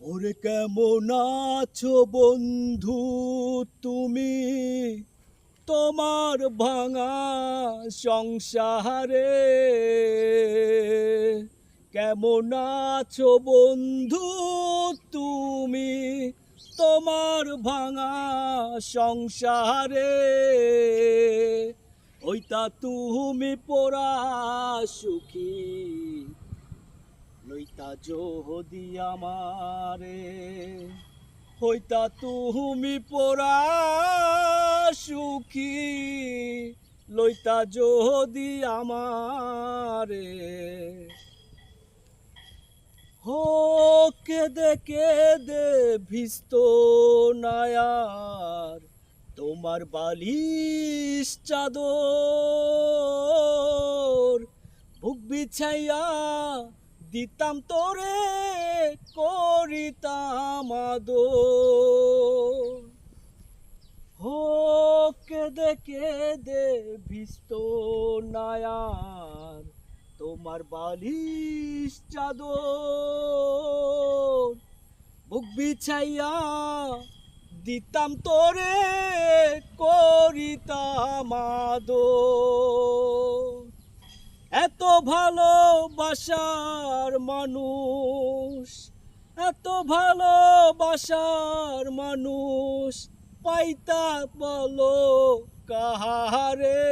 ওরে কেমন আছো বন্ধু তুমি, তোমার ভাঙা সংসারে? কেমন আছো বন্ধু তুমি, তোমার ভাঙা সংসারে? ওইটা তুমি পোড়া সুখী লইতা যদি আমারে, হইতা তুমি পোড়া সুখী লইতা যদি আমারে। হো কেদে কেদে ভিস্ত নায়ার তোমার বালিশ চাদর, বুক বিছাইয়া দিতাম তোরে করিতাম আদর। হো কেদে কেদে ভিস্ত নায়ার তোমার বালিশ চাদর, বুক বিছাইয়া দিতাম তোরে করিতাম আদর। এত ভালোবাসার মানুষ, এত ভালোবাসার মানুষ পাইতা বলো কাহারে?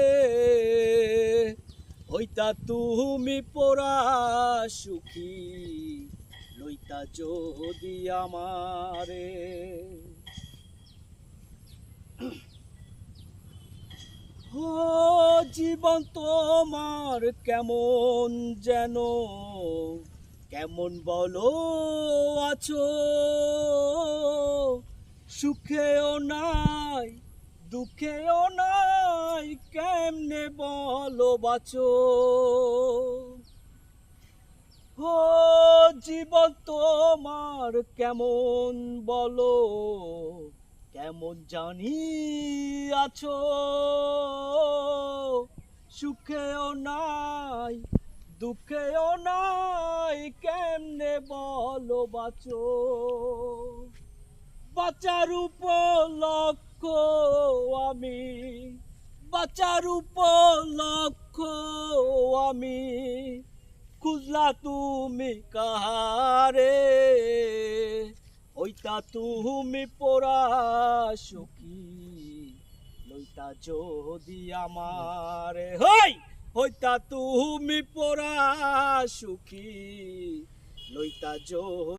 হইতা তুমি পোড়া সুখী লইতা যদি আমারে। ও জীবন তোমার কেমন যেন, কেমন বলো আছো? সুখেও নাই দুঃখেও নাই, কেমনে বলো বাঁচো? ও জীবন তোমার কেমন বলো, কেমন জানি আছো? সুখেও নাই দুঃখেও নাই, কেমনে বলো বাঁচো? বাঁচার উপলক্ষ আমি, বাঁচার উপলক্ষ আমি, খুঁজলা তুমি কাহারে? ওইটা তুমি পোড়া সুখী লইতা যদি আমারে। হই হইতা তুমি পোড়া সুখী লইতা যদি